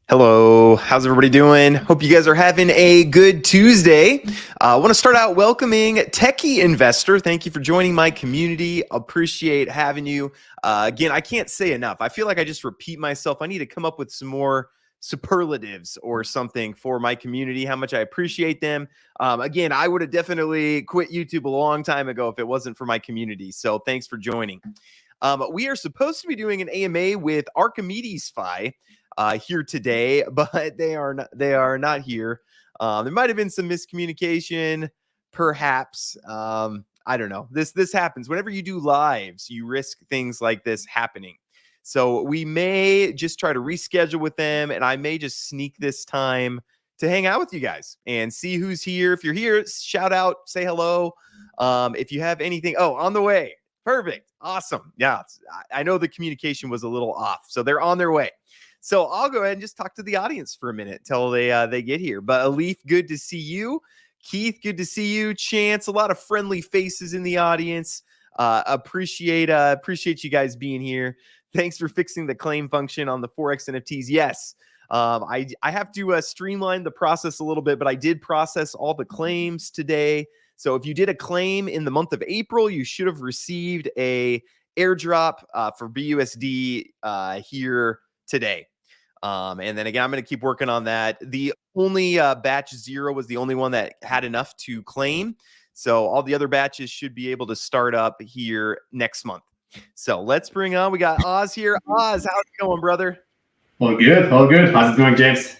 Hello, how's everybody doing? Hope you guys are having a good Tuesday. I want to start out welcoming Techie Investor. Thank you for joining my community. Appreciate having you. Again, I can't say enough. I feel like I just repeat myself. I need to come up with some more superlatives or something for my community, how much I appreciate them. Again, I would have definitely quit YouTube a long time ago if it wasn't for my community. So thanks for joining. We are supposed to be doing an AMA with ArchimedesFi here today, but they are not here. There might have been some miscommunication, perhaps. I don't know. This happens whenever you do lives. You risk things like this happening. So we may just try to reschedule with them, and I may just sneak this time to hang out with you guys and see who's here. If you're here, shout out, say hello. If you have anything, on the way. Perfect. Awesome. Yeah, I know the communication was a little off, so they're on their way. So I'll go ahead and just talk to the audience for a minute till they get here. But Alif, good to see you. Keith, good to see you. Chance, a lot of friendly faces in the audience. Appreciate you guys being here. Thanks for fixing the claim function on the Forex NFTs. Yes, I have to streamline the process a little bit, but I did process all the claims today. So if you did a claim in the month of April, you should have received a airdrop for BUSD here today. And then again, I'm going to keep working on that. The only batch 0 was the only one that had enough to claim. So all the other batches should be able to start up here next month. So let's bring on, we got Oz here. Oz, how's it going, brother? All good, all good. How's it going, James?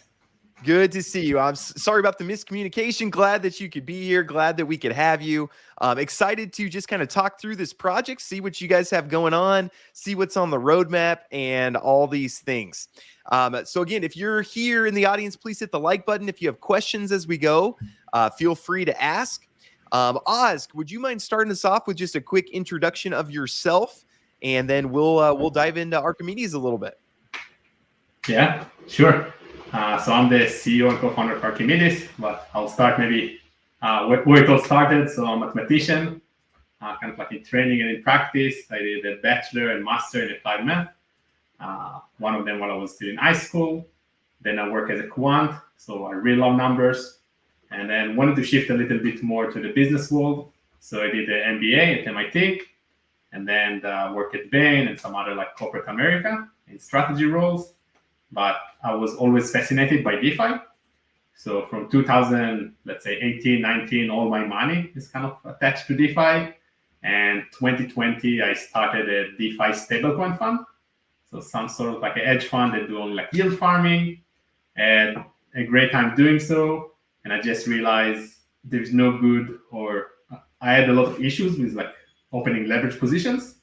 Good to see you. I'm sorry about the miscommunication. Glad that you could be here. Glad that we could have you. Excited to just kind of talk through this project, see what you guys have going on, see what's on the roadmap and all these things. So again, if you're here in the audience, please hit the like button. If you have questions as we go, feel free to ask. Oz, would you mind starting us off with just a quick introduction of yourself, and then we'll dive into Archimedes a little bit. Yeah, sure. So I'm the CEO and co-founder of Archimedes, but I'll start maybe where it all started. So I'm a mathematician, kind of like in training and in practice. I did a bachelor and master in applied math. One of them while I was still in high school. Then I worked as a quant, so I really love numbers. And then wanted to shift a little bit more to the business world. So I did an MBA at MIT, and then worked at Bain and some other like corporate America in strategy roles. But I was always fascinated by DeFi. So from 2000, let's say 18, 19, all my money is kind of attached to DeFi. And 2020, I started a DeFi stablecoin fund. So some sort of like an hedge fund that do only like yield farming. And a great time doing so. And I just realized there's no good, or I had a lot of issues with like opening leverage positions.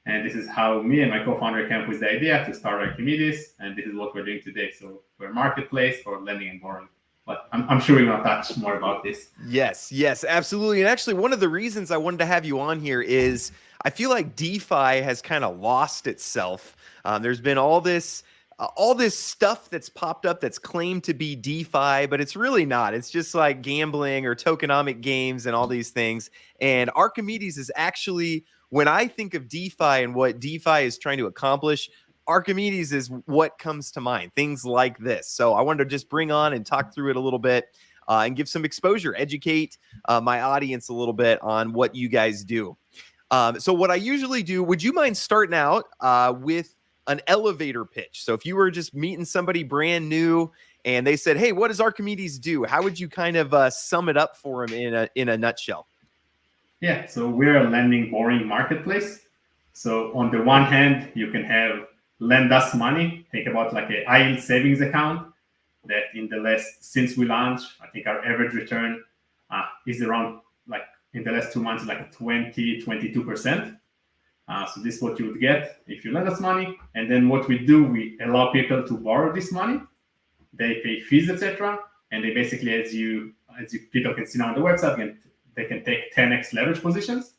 And this is how me and my co-founder came up with the idea to start Archimedes. And this is what we're doing today. So we're a marketplace for lending and borrowing. But I'm sure we're going to touch more about this. Yes, absolutely. And actually, one of the reasons I wanted to have you on here is I feel like DeFi has kind of lost itself. There's been all this stuff that's popped up that's claimed to be DeFi, but it's really not. It's just like gambling or tokenomic games and all these things. And Archimedes is actually, when I think of DeFi and what DeFi is trying to accomplish, Archimedes is what comes to mind, things like this. So I wanted to just bring on and talk through it a little bit and give some exposure, educate my audience a little bit on what you guys do. So what I usually do, would you mind starting out with an elevator pitch? So if you were just meeting somebody brand new and they said, hey, what does Archimedes do? How would you kind of sum it up for them in a nutshell? Yeah, so we're a lending borrowing marketplace. So on the one hand, you can have lend us money. Think about like a high yield savings account that since we launched, I think our average return is around like in the last 2 months, like 22%. So this is what you would get if you lend us money. And then what we do, we allow people to borrow this money. They pay fees, etc. And they basically, as you people can see now on the website, they can take 10x leverage positions.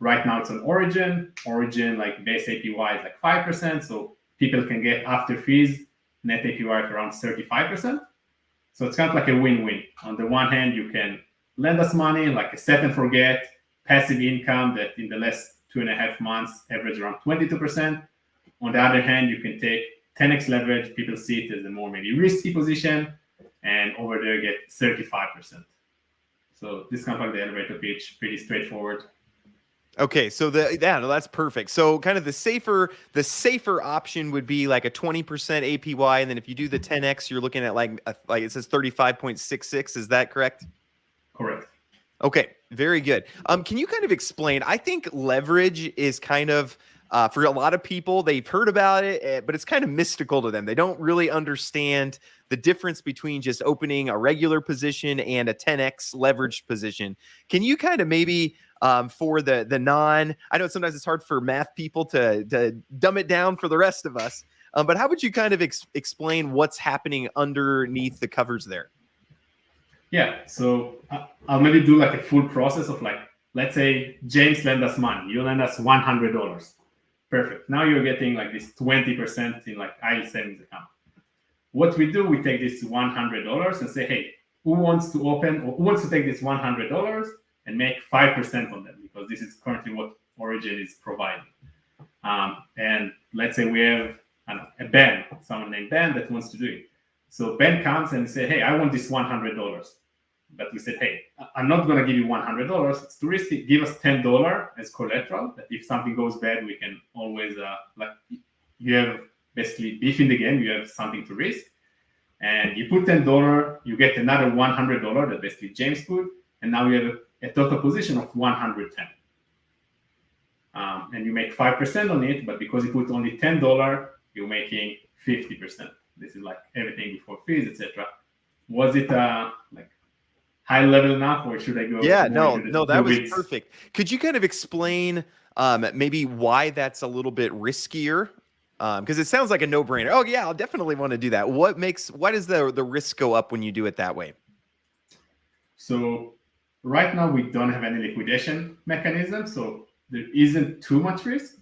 Right now it's on Origin. Origin, like base APY is like 5%. So people can get after fees, net APY at around 35%. So it's kind of like a win-win. On the one hand, you can lend us money, like a set and forget, passive income that in the last 2.5 months average around 22%. On the other hand, you can take 10x leverage, people see it as a more maybe risky position, and over there get 35%. So this kind of like the elevator pitch, pretty straightforward. Okay, so no, that's perfect. So kind of the safer option would be like a 20% APY, and then if you do the 10x, you're looking at like it says 35.66. Is that correct? Correct. Okay, very good. Can you kind of explain? I think leverage is kind of for a lot of people, they've heard about it, but it's kind of mystical to them. They don't really understand the difference between just opening a regular position and a 10x leveraged position. Can you kind of maybe for the non, I know sometimes it's hard for math people to dumb it down for the rest of us, but how would you kind of explain what's happening underneath the covers there? Yeah, so I'll maybe do like a full process of like, let's say James lend us money. You lend us $100. Perfect. Now you're getting like this 20% in like IL savings account. What we do, we take this $100 and say, hey, who wants to take this $100 and make 5% on them? Because this is currently what Origin is providing. And let's say we have a Ben, someone named Ben that wants to do it. So Ben comes and say, hey, I want this $100. But we said, hey, I'm not going to give you $100. It's too risky. Give us $10 as collateral. That if something goes bad, we can always, like, you have basically beef in the game. You have something to risk. And you put $10, you get another $100 that basically James put. And now you have a total position of 110. And you make 5% on it. But because you put only $10, you're making 50%. This is like everything before fees, etc. Was it like high level enough, or should I go? Yeah, no, that was perfect. Could you kind of explain maybe why that's a little bit riskier? Because it sounds like a no-brainer. Oh yeah, I'll definitely want to do that. Why does the risk go up when you do it that way? So right now we don't have any liquidation mechanism, so there isn't too much risk.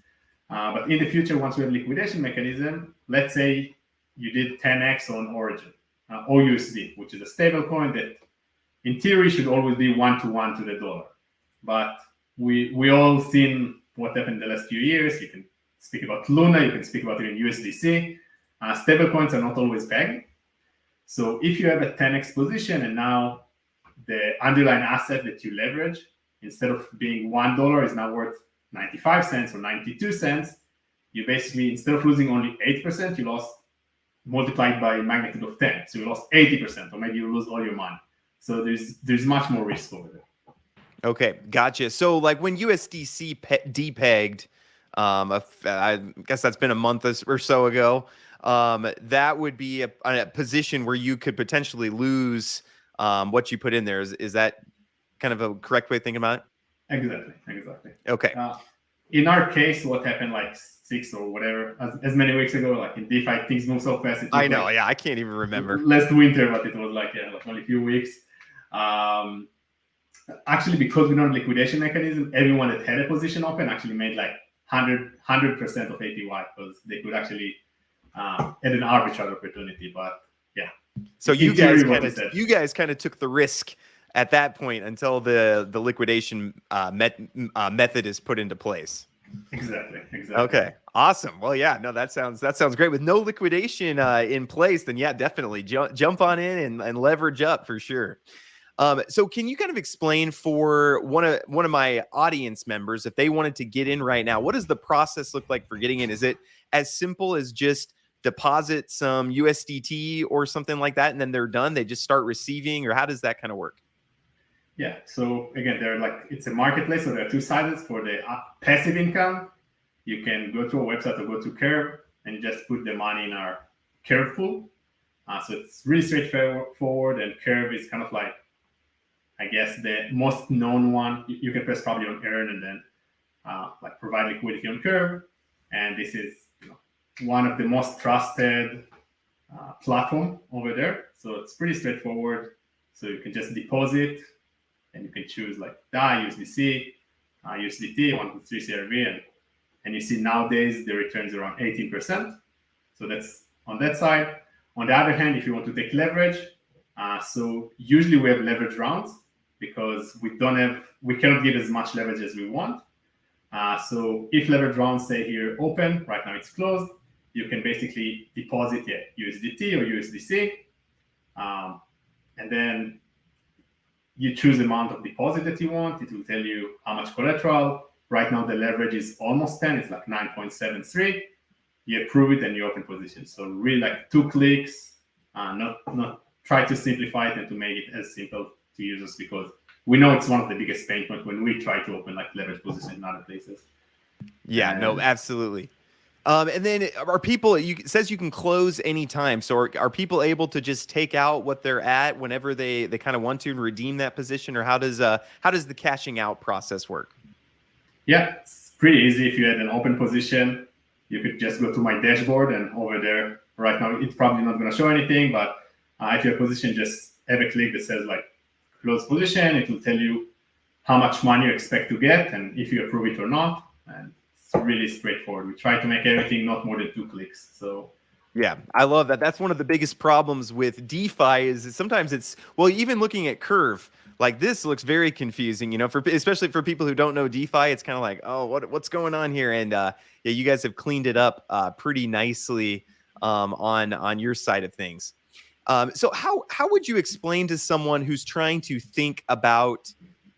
But in the future, once we have liquidation mechanism, let's say you did 10x on Origin, OUSD, which is a stable coin that in theory should always be 1-to-1 to the dollar. But we all seen what happened in the last few years. You can speak about Luna, you can speak about even USDC. Stable coins are not always pegged. So if you have a 10x position and now the underlying asset that you leverage, instead of being $1 is now worth 95 cents or 92 cents, you basically, instead of losing only 8%, you lost multiplied by magnitude of 10. So you lost 80%, or maybe you lose all your money. So there's much more risk over there. Okay, gotcha. So like when USDC depegged, I guess that's been a month or so ago, that would be a position where you could potentially lose what you put in there. Is that kind of a correct way of thinking about it? Exactly. Okay. In our case, what happened like 6 or whatever, as many weeks ago, like in DeFi, things move so fast. I know, yeah, I can't even remember. Last winter, but it was like only a few weeks. Actually, because we don't have liquidation mechanism, everyone that had a position open actually made like 100% of APY because they could actually add an arbitrage opportunity. But yeah. So you guys kind of took the risk at that point until the liquidation method is put into place. Exactly. Okay, awesome. Well, yeah, no, that sounds great. With no liquidation in place, then yeah, definitely jump on in and leverage up for sure. So can you kind of explain for one of my audience members, if they wanted to get in right now, what does the process look like for getting in? Is it as simple as just deposit some USDT or something like that, and then they're done? They just start receiving, or how does that kind of work? Yeah. So again, it's a marketplace. So there are two sides for the passive income. You can go to a website or go to Curve and you just put the money in our Curve pool. So it's really straightforward, and Curve is kind of like, I guess, the most known one. You can press probably on Earn and then like provide liquidity on Curve. And this is one of the most trusted platform over there. So it's pretty straightforward. So you can just deposit and you can choose like DAI, USDC, USDT, 123 CRV. And you see nowadays the returns around 18%. So that's on that side. On the other hand, if you want to take leverage, so usually we have leverage rounds because we cannot give as much leverage as we want. So if leverage rounds say here open, right now it's closed, you can basically deposit USDT or USDC, and then you choose the amount of deposit that you want. It will tell you how much collateral. Right now, the leverage is almost 10. It's like 9.73. You approve it and you open position. So really like 2 clicks, not try to simplify it and to make it as simple to users, because we know it's one of the biggest pain points when we try to open like leverage position in other places. Yeah, no, absolutely. And then are people, it says you can close anytime. So are people able to just take out what they're at whenever they kind of want to and redeem that position? Or how does the cashing out process work? Yeah, it's pretty easy. If you had an open position, you could just go to my dashboard, and over there, right now, it's probably not going to show anything, but if your position, just have a click that says like close position. It will tell you how much money you expect to get and if you approve it or not. And it's really straightforward. We try to make everything not more than 2 clicks. So yeah, I love that. That's one of the biggest problems with DeFi is sometimes it's, well, even looking at Curve, like this looks very confusing, you know, especially for people who don't know DeFi. It's kind of like, oh, what's going on here? And yeah, you guys have cleaned it up pretty nicely on your side of things. So how would you explain to someone who's trying to think about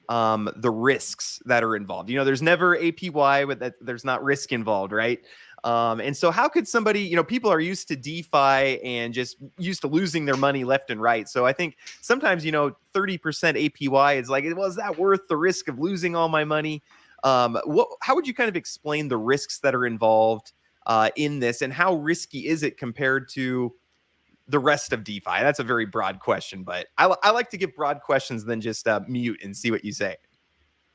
the risks that are involved? You know, there's never APY, but there's not risk involved, right? And so how could somebody, you know, people are used to DeFi and just used to losing their money left and right. So I think sometimes, you know, 30% APY is like, well, is that worth the risk of losing all my money? How would you kind of explain the risks that are involved in this, and how risky is it compared to the rest of DeFi? That's a very broad question, but I like to give broad questions than just mute and see what you say.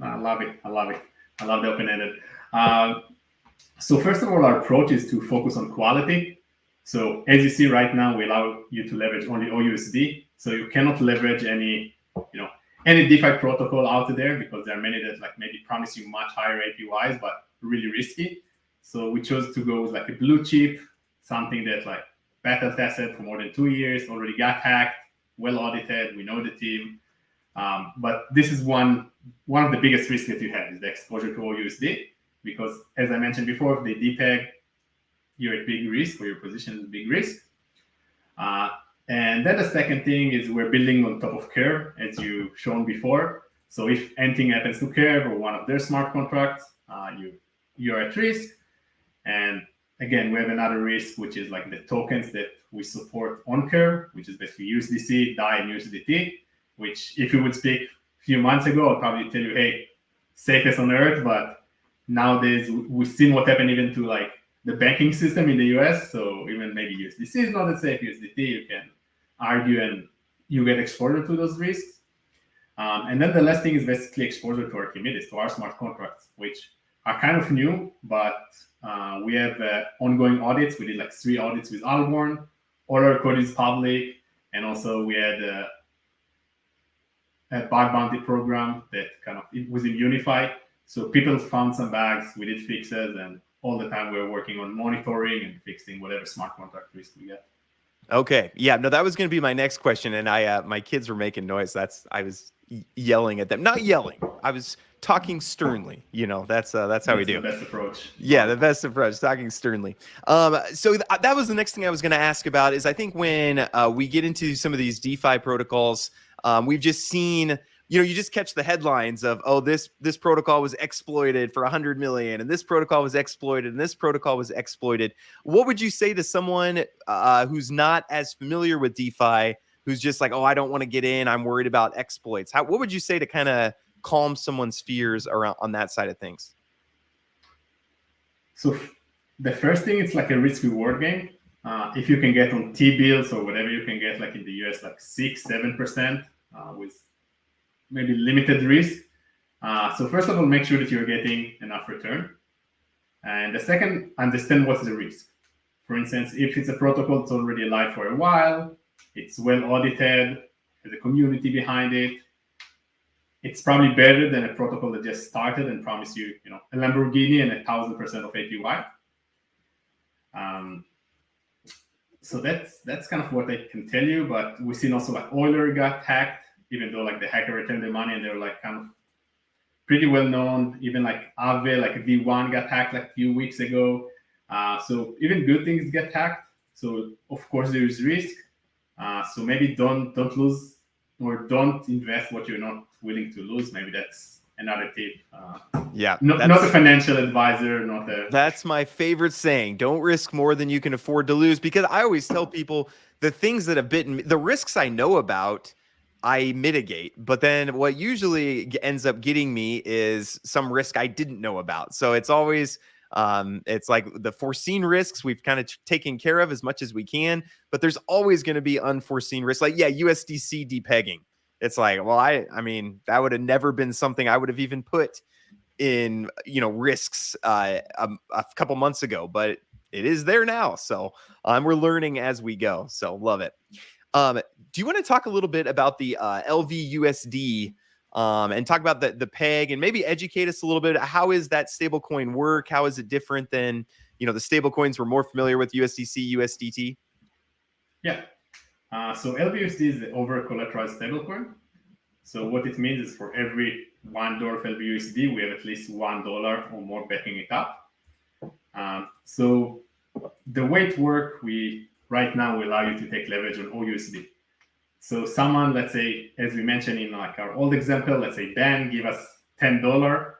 I love it. I love the open-ended. So first of all, our approach is to focus on quality. So as you see right now, we allow you to leverage only OUSD. So you cannot leverage any DeFi protocol out there, because there are many that like maybe promise you much higher APYs, but really risky. So we chose to go with like a blue chip, something that like battle tested for more than 2 years, already got hacked, well audited. We know the team. But this is one of the biggest risks that you have, is the exposure to OUSD. Because as I mentioned before, if they depeg, you're at big risk, or your position is a big risk. And then the second thing is we're building on top of Curve, as you've shown before. So if anything happens to Curve or one of their smart contracts, you're at risk. And again, we have another risk, which is like the tokens that we support on Curve, which is basically USDC, DAI, and USDT, which if you would speak a few months ago, I'd probably tell you, hey, safest on earth. But nowadays, we've seen what happened even to like the banking system in the US. So even maybe USDC is not as safe. USDT, you can argue and you get exposure to those risks. And then the last thing is basically exposure to Archimedes, to our smart contracts, which are kind of new, but we have ongoing audits. We did like 3 audits with Alborn. All our code is public. And also we had a bug bounty program that it was in Unify. So people found some bugs, we did fixes, and all the time we're working on monitoring and fixing whatever smart contract risk we get. Okay. Yeah, no, that was going to be my next question. And my kids were making noise. I was yelling at them. Not yelling. I was talking sternly. You know, that's how we do. The best approach. Yeah, the best approach, talking sternly. So that was the next thing I was going to ask about, is I think when we get into some of these DeFi protocols, we've just seen, you know, you just catch the headlines of, oh, this protocol was exploited for 100 million, and this protocol was exploited, and this protocol was exploited. What would you say to someone who's not as familiar with DeFi, who's just like, oh, I don't want to get in, I'm worried about exploits? What would you say to kind of calm someone's fears around on that side of things? So the first thing, it's like a risk-reward game. If you can get on T-bills or whatever you can get, like in the US, like 6-7% with maybe limited risk. So first of all, make sure that you're getting enough return. And the second, understand what's the risk. For instance, if it's a protocol that's already alive for a while, it's well audited, there's a community behind it, it's probably better than a protocol that just started and promised you, a Lamborghini and 1,000% of APY. So that's kind of what I can tell you. But we've seen also like Euler got hacked, even though like the hacker returned their money and they're like kind of pretty well known. Even like Aave, like V1 got hacked like a few weeks ago. So even good things get hacked. So of course there is risk. So maybe don't lose or don't invest what you're not willing to lose. Maybe that's another tip. Yeah, not a financial advisor, not a. That's my favorite saying. Don't risk more than you can afford to lose, because I always tell people the things that have bitten me, the risks I know about, I mitigate. But then what usually ends up getting me is some risk I didn't know about. So it's always it's like the foreseen risks we've kind of taken care of as much as we can, but there's always going to be unforeseen risks. Like, yeah, USDC depegging. It's like, well, I mean, that would have never been something I would have even put in, risks a couple months ago, but it is there now. So we're learning as we go. So love it. Do you want to talk a little bit about the LVUSD and talk about the peg, and maybe educate us a little bit? How is that stablecoin work? How is it different than, the stablecoins we're more familiar with, USDC, USDT? Yeah. So LVUSD is the over collateralized stablecoin. So what it means is for every $1 of LVUSD, we have at least $1 or more backing it up. So the way it works, right now we allow you to take leverage on OUSD. So someone, let's say, as we mentioned in like our old example, let's say Dan give us $10.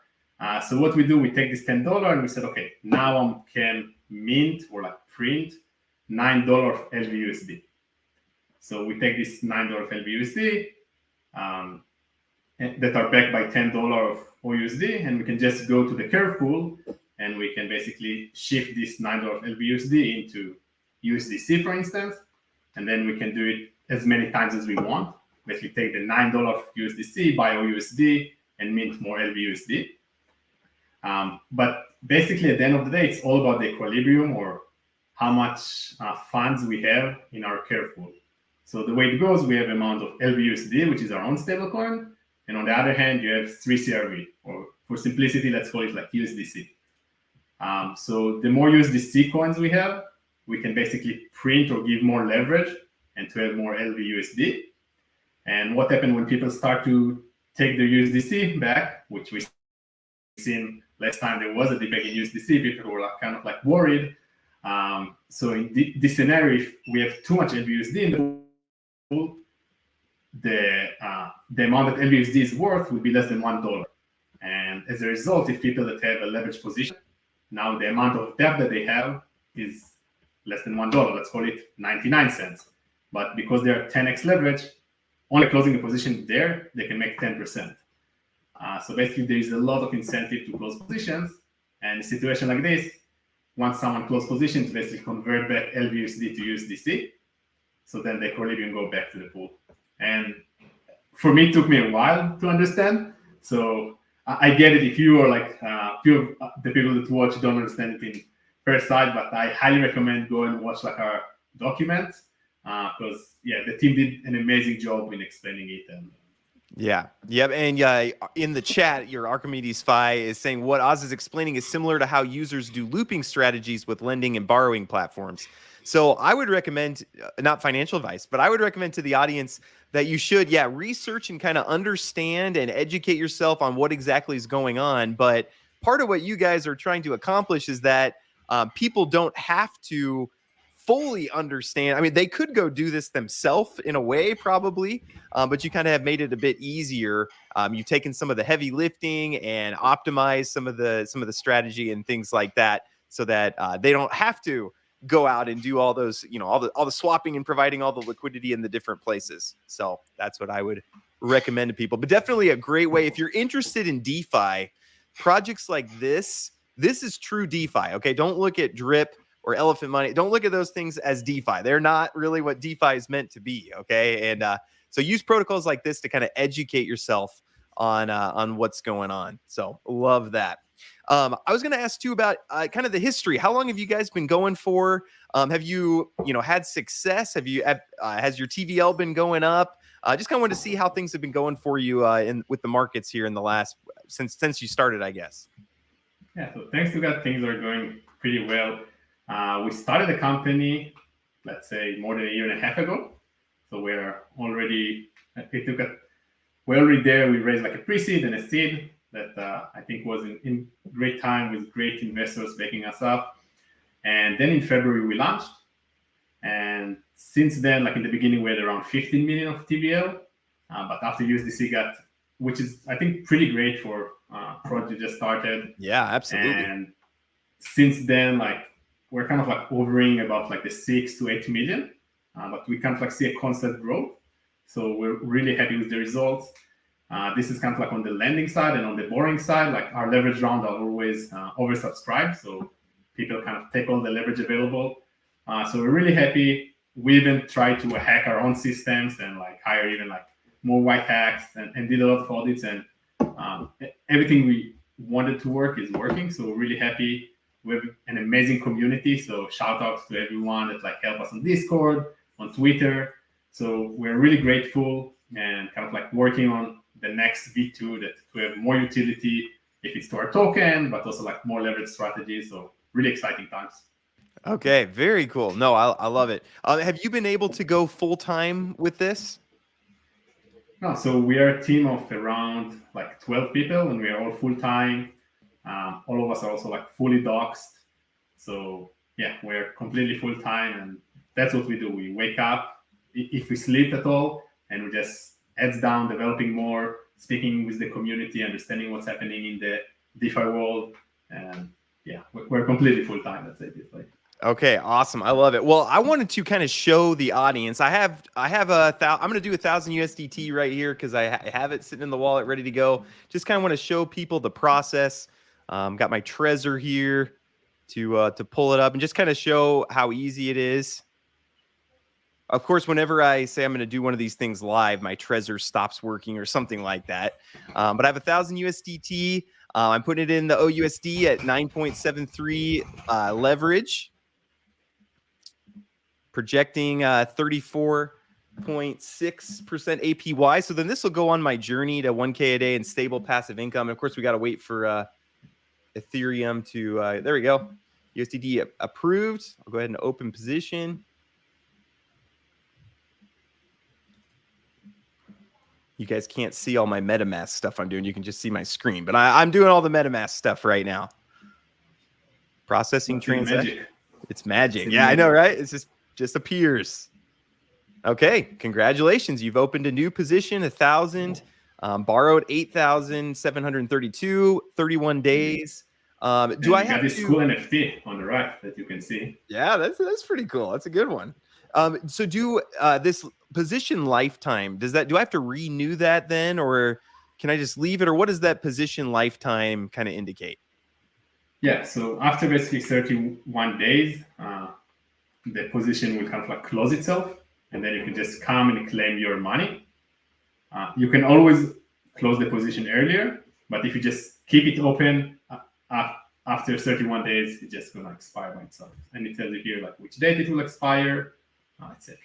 So what we do, we take this $10 and we said, okay, now I can mint or like print $9 of LVUSD. So we take this $9 of LVUSD that are backed by $10 of OUSD, and we can just go to the curve pool and we can basically shift this $9 of LVUSD into USDC, for instance, and then we can do it as many times as we want. Basically take the $9 of USDC, buy OUSD, and mint more LVUSD. But basically at the end of the day, it's all about the equilibrium, or how much funds we have in our curve pool. So the way it goes, we have amount of LVUSD, which is our own stablecoin, and on the other hand, you have 3CRV, or for simplicity, let's call it like USDC. So the more USDC coins we have, we can basically print or give more leverage and to have more LVUSD. And what happened when people start to take their USDC back, which we've seen last time there was a debate in USDC, people were kind of like worried. So in this scenario, if we have too much LVUSD in the pool, the amount that LVUSD is worth would be less than $1. And as a result, if people that have a leverage position, now the amount of debt that they have is less than $1. Let's call it 99 cents. But because they are 10x leverage, only closing a position there, they can make 10%. So basically, there is a lot of incentive to close positions. And in a situation like this, once someone closes positions, basically convert back LVUSD to USDC. So then the equilibrium go back to the pool. And for me, it took me a while to understand. So I get it if you are like few of the people that watch don't understand it in first sight, but I highly recommend go and watch like our document, because the team did an amazing job in explaining it. And yeah. Yep. And in the chat, your ArchimedesFi is saying what Oz is explaining is similar to how users do looping strategies with lending and borrowing platforms. So I would recommend, not financial advice, but I would recommend to the audience that you should, research and kind of understand and educate yourself on what exactly is going on. But part of what you guys are trying to accomplish is that people don't have to fully understand. I mean, they could go do this themselves in a way, probably, but you kind of have made it a bit easier. You've taken some of the heavy lifting and optimized some of the strategy and things like that, so that they don't have to go out and do all those, all the swapping and providing all the liquidity in the different places. So that's what I would recommend to people. But definitely a great way if you're interested in DeFi projects like this. This is true DeFi. Okay, don't look at Drip or Elephant Money. Don't look at those things as DeFi. They're not really what DeFi is meant to be. Okay, and so use protocols like this to kind of educate yourself on what's going on. So love that. I was going to ask too about kind of the history. How long have you guys been going for? Have you had success? Have you has your TVL been going up? Just kind of wanted to see how things have been going for you with the markets here in the last since you started, I guess. Yeah, so thanks to that, things are going pretty well. We started the company, let's say, more than a year and a half ago. So we're already there. We raised like a pre-seed and a seed that I think was in great time with great investors backing us up. And then in February, we launched. And since then, like in the beginning, we had around 15 million of TVL. But after USDC got, which is, I think, pretty great for project just started. Yeah, absolutely. And since then, like, we're kind of like hovering about like the 6 to 8 million. But we kind of like see a constant growth. So we're really happy with the results. This is kind of like on the lending side, and on the borrowing side, like our leverage rounds are always oversubscribed. So people kind of take all the leverage available. So we're really happy. We even tried to hack our own systems and like hire even like more white hats and did a lot of audits, and everything we wanted to work is working. So we're really happy. We have an amazing community. So shout out to everyone that like help us on Discord, on Twitter. So we're really grateful and kind of like working on the next V2 that to have more utility if it's to our token, but also like more leverage strategies. So really exciting times. Okay, very cool. No, I love it. Have you been able to go full time with this? No, so we are a team of around like 12 people, and we are all full time. All of us are also like fully doxed. So yeah, we're completely full time, and that's what we do. We wake up, if we sleep at all, and we just heads down, developing more, speaking with the community, understanding what's happening in the DeFi world, and yeah, we're completely full time. Let's say this way. Okay, awesome. I love it. Well, I wanted to kind of show the audience. I'm going to do 1,000 USDT right here because I have it sitting in the wallet ready to go. Just kind of want to show people the process. Got my Trezor here to pull it up and just kind of show how easy it is. Of course, whenever I say I'm going to do one of these things live, my Trezor stops working or something like that. But I have 1,000 USDT. I'm putting it in the OUSD at 9.73 leverage. Projecting 34.6% APY. So then this will go on my journey to 1K a day in stable passive income. And of course, we got to wait for Ethereum to, there we go. USDT approved. I'll go ahead and open position. You guys can't see all my MetaMask stuff I'm doing. You can just see my screen, but I'm doing all the MetaMask stuff right now. Processing transaction. It's magic. Yeah, I know, right? It's just appears. Okay, congratulations. You've opened a new position, 1,000, borrowed 8,732, 31 days. Do I have this cool NFT on the right that you can see? Yeah, that's pretty cool. That's a good one. So do this position lifetime, do I have to renew that then, or can I just leave it, or what does that position lifetime kind of indicate? Yeah, so after basically 31 days, the position will kind of like close itself, and then you can just come and claim your money. You can always close the position earlier, but if you just keep it open after 31 days, it's just going to expire by itself. And it tells you here like which date it will expire, etc.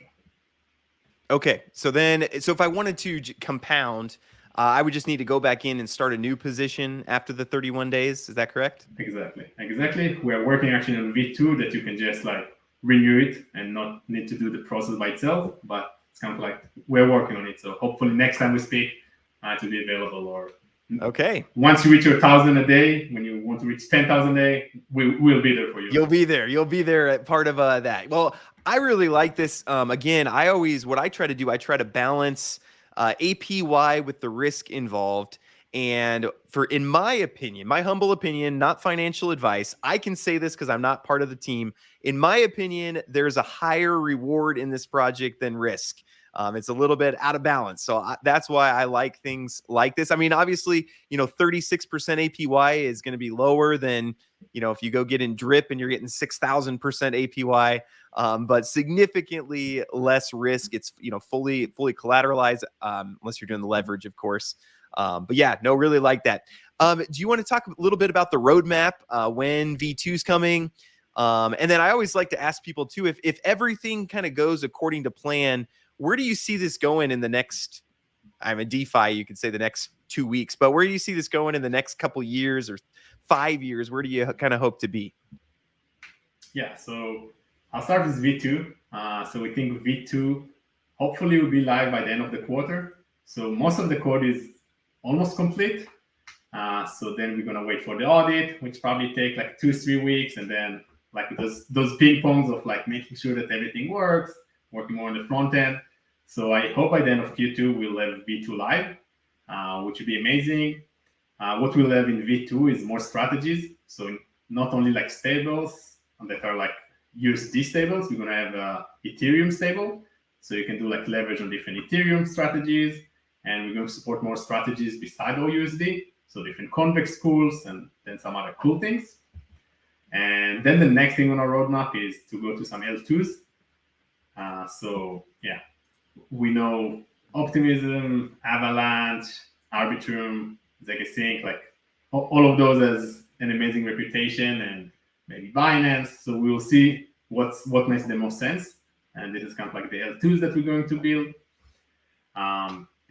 Okay, so if I wanted to compound, I would just need to go back in and start a new position after the 31 days. Is that correct? Exactly. We are working actually on V2 that you can just like renew it and not need to do the process by itself, but it's kind of like we're working on it. So hopefully next time we speak, it will be available. Or okay, once you reach your 1,000 a day, when you want to reach 10,000 a day, we'll be there for you. You'll be there at part of that. Well, I really like this. Again, what I try to do, I try to balance APY with the risk involved. And in my opinion, my humble opinion, not financial advice, I can say this because I'm not part of the team. In my opinion, there's a higher reward in this project than risk. It's a little bit out of balance. So that's why I like things like this. I mean, obviously, 36% APY is going to be lower than, if you go get in drip and you're getting 6,000% APY, but significantly less risk. It's, fully collateralized, unless you're doing the leverage, of course. But yeah, no, really like that. Do you want to talk a little bit about the roadmap, when V2 is coming? And then I always like to ask people too, if everything kind of goes according to plan, where do you see this going in the next, DeFi, you could say the next 2 weeks, but where do you see this going in the next couple years or 5 years? Where do you kind of hope to be? Yeah, so I'll start with V2. So we think V2 hopefully will be live by the end of the quarter. So most of the code is almost complete. So then we're going to wait for the audit, which probably take like 2-3 weeks. And then like those ping pongs of like making sure that everything works, working more on the front end. So I hope by the end of Q2 we'll have V2 live, which would be amazing. What we'll have in V2 is more strategies. So not only like stables that are like USD stables, we're gonna have Ethereum stable. So you can do like leverage on different Ethereum strategies, and we're going to support more strategies beside OUSD. So different convex pools and then some other cool things. And then the next thing on our roadmap is to go to some L2s. So yeah, we know Optimism, Avalanche, Arbitrum, ZK like all of those has an amazing reputation, and maybe Binance. So we will see what makes the most sense. And this is kind of like the L2s that we're going to build.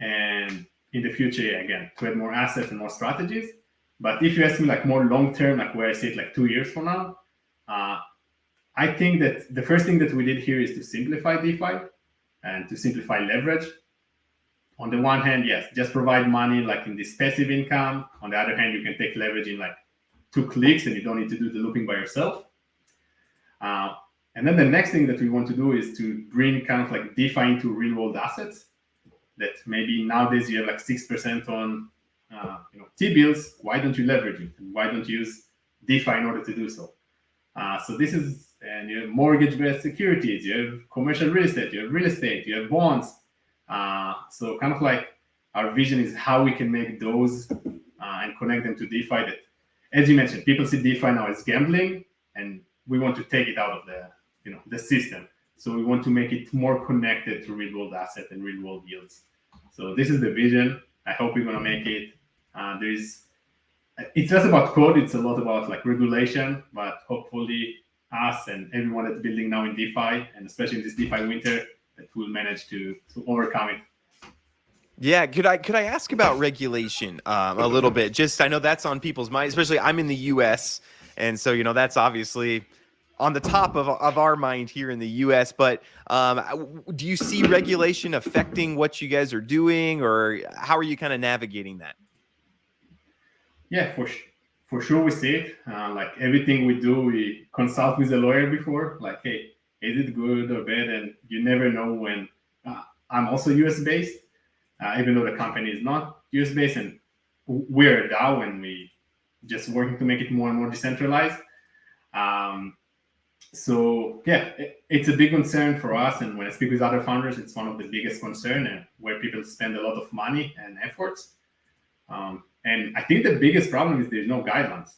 And in the future, yeah, again, to add more assets and more strategies. But if you ask me like more long term, like where I see it like 2 years from now, I think that the first thing that we did here is to simplify DeFi and to simplify leverage. On the one hand, yes, just provide money like in this passive income. On the other hand, you can take leverage in like 2 clicks and you don't need to do the looping by yourself. And then the next thing that we want to do is to bring kind of like DeFi into real world assets that maybe nowadays you have like 6% on T-bills. Why don't you leverage it? And why don't you use DeFi in order to do so? So this is, and you have mortgage-based securities, you have commercial real estate, you have bonds. So kind of like our vision is how we can make those and connect them to DeFi that, as you mentioned, people see DeFi now as gambling, and we want to take it out of the system. So we want to make it more connected to real world asset and real world yields. So this is the vision. I hope we're gonna make it. It's less about code, it's a lot about like regulation, but hopefully us and everyone that's building now in DeFi, and especially in this DeFi winter, that will manage to overcome it. Yeah, could I ask about regulation a little bit? Just I know that's on people's minds, especially I'm in the US, and so that's obviously on the top of our mind here in the US. But do you see regulation affecting what you guys are doing, or how are you kind of navigating that? Yeah, for sure we see it. Like everything we do, we consult with a lawyer before. Like, hey, is it good or bad? And you never know when. I'm also US based, even though the company is not US based, and we're a DAO and we just working to make it more and more decentralized. So yeah, it's a big concern for us. And when I speak with other founders, it's one of the biggest concern, and where people spend a lot of money and efforts. And I think the biggest problem is there's no guidelines.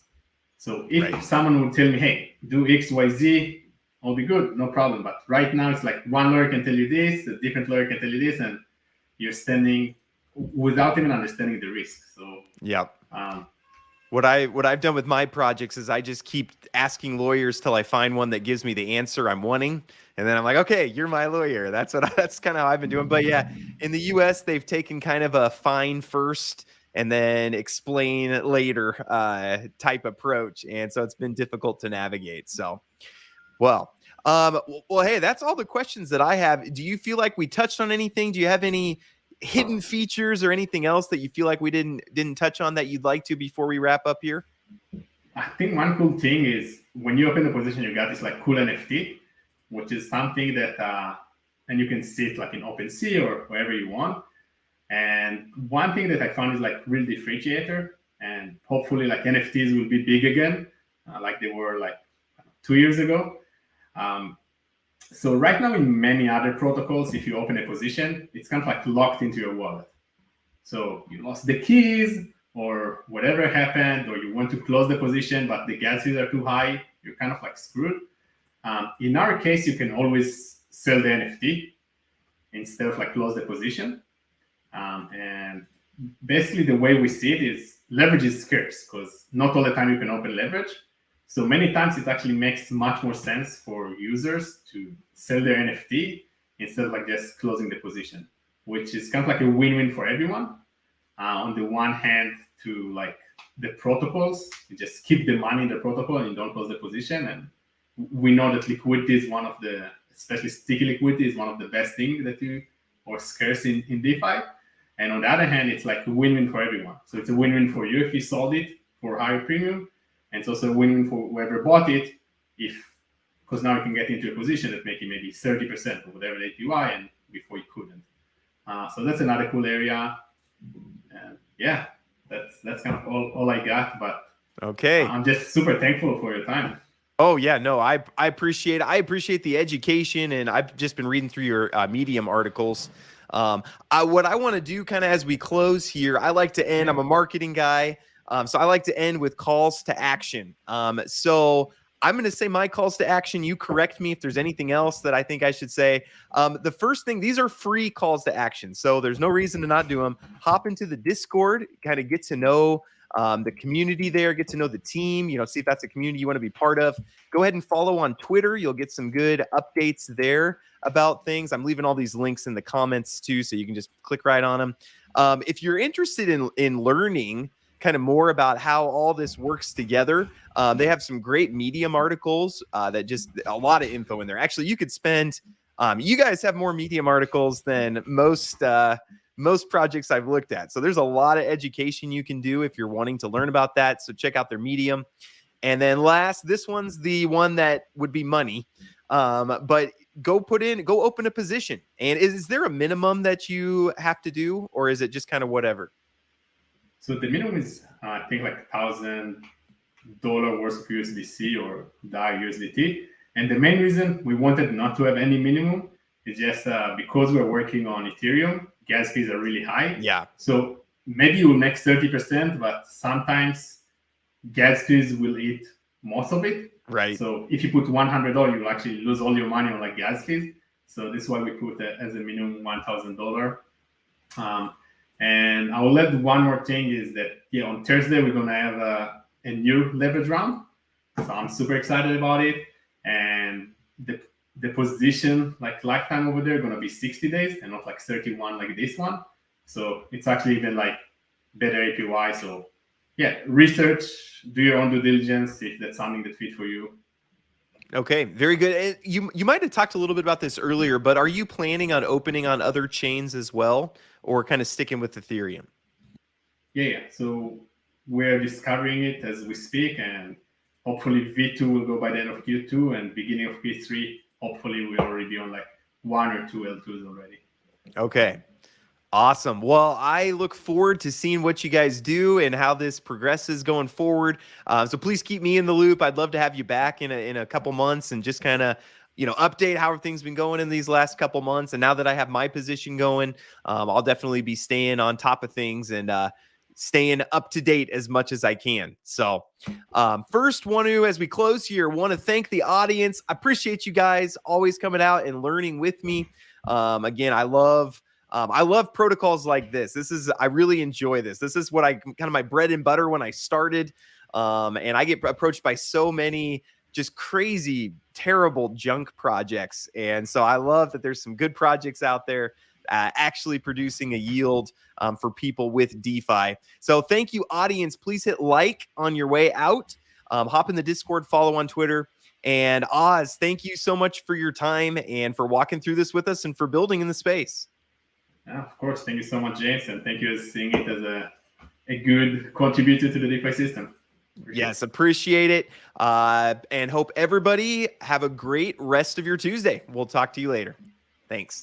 So if someone would tell me, hey, do X, Y, Z, I'll be good, no problem. But right now it's like one lawyer can tell you this, a different lawyer can tell you this, and you're standing without even understanding the risk. So yeah. What I've done with my projects is I just keep asking lawyers till I find one that gives me the answer I'm wanting, and then I'm like, okay, you're my lawyer. That's kind of how I've been doing. But yeah, in the US, they've taken kind of a fine first and then explain later type approach, and so it's been difficult to navigate. So, well, hey, that's all the questions that I have. Do you feel like we touched on anything? Do you have any hidden features or anything else that you feel like we didn't touch on that you'd like to before we wrap up here? I think one cool thing is when you open the position, you got this like cool NFT, which is something that and you can see it like in OpenSea or wherever you want. And one thing that I found is like real differentiator, and hopefully like NFTs will be big again, like they were like 2 years ago. So right now in many other protocols, if you open a position, it's kind of like locked into your wallet. So you lost the keys or whatever happened, or you want to close the position, but the gas fees are too high, you're kind of like screwed. In our case, you can always sell the NFT instead of like close the position. And basically the way we see it is leverage is scarce because not all the time you can open leverage. So many times it actually makes much more sense for users to sell their NFT instead of like just closing the position, which is kind of like a win-win for everyone. On the one hand, to like the protocols, you just keep the money in the protocol and you don't close the position. And we know that liquidity is one of the, especially sticky liquidity is one of the best things that or scarce in DeFi. And on the other hand, it's like a win-win for everyone. So it's a win-win for you if you sold it for higher premium. And it's also a win-win for whoever bought it if because now you can get into a position that making maybe 30% of whatever the APY, and before you couldn't. So that's another cool area. And yeah, that's kind of all I got. But Okay. I'm just super thankful for your time. Oh yeah, no, I appreciate the education, and I've just been reading through your Medium articles. What I want to do, kind of as we close here, I like to end. I'm a marketing guy, so I like to end with calls to action. So I'm going to say my calls to action. You correct me if there's anything else that I think I should say. The first thing, these are free calls to action, so there's no reason to not do them. Hop into the Discord, kind of get to know the community there, get to know the team, see if that's a community you want to be part of. Go ahead and follow on Twitter. You'll get some good updates there about things. I'm leaving all these links in the comments too, so you can just click right on them. If you're interested in learning kind of more about how all this works together, they have some great Medium articles that just a lot of info in there. Actually, you could spend, you guys have more Medium articles than most projects I've looked at. So there's a lot of education you can do if you're wanting to learn about that. So check out their Medium. And then last, this one's the one that would be money. But go open a position. And is there a minimum that you have to do, or is it just kind of whatever? So the minimum is, I think, like $1,000 worth of USDC or DAI USDT. And the main reason we wanted not to have any minimum is just because we're working on Ethereum, gas fees are really high. Yeah. So maybe you'll make 30%, but sometimes gas fees will eat most of it. Right. So if you put $100, you'll actually lose all your money on like gas fees. So this is why we put it as a minimum $1,000. And I will add one more thing is that on Thursday we're gonna have a new leverage round. So I'm super excited about it. And the position like lifetime over there gonna be 60 days and not like 31 like this one. So it's actually even like better APY. So yeah, research, do your own due diligence if that's something that fits for you. Okay, very good. You might have talked a little bit about this earlier, but are you planning on opening on other chains as well, or kind of sticking with Ethereum? Yeah. So we're discovering it as we speak, and hopefully V2 will go by the end of Q2, and beginning of Q3, hopefully we'll already be on like 1 or 2 L2s already. Okay. Awesome. Well, I look forward to seeing what you guys do and how this progresses going forward. So please keep me in the loop. I'd love to have you back in a couple months and just kind of, update how things been going in these last couple months. And now that I have my position going, I'll definitely be staying on top of things and staying up to date as much as I can. So first, as we close here, want to thank the audience. I appreciate you guys always coming out and learning with me. Again, I love protocols like this. I really enjoy this. This is what kind of my bread and butter when I started. And I get approached by so many just crazy, terrible junk projects. And so I love that there's some good projects out there actually producing a yield for people with DeFi. So thank you, audience. Please hit like on your way out. Hop in the Discord, follow on Twitter. And Oz, thank you so much for your time and for walking through this with us and for building in the space. Yeah, of course. Thank you so much, James. And thank you for seeing it as a good contributor to the DeFi system. Yes, appreciate it. And hope everybody have a great rest of your Tuesday. We'll talk to you later. Thanks.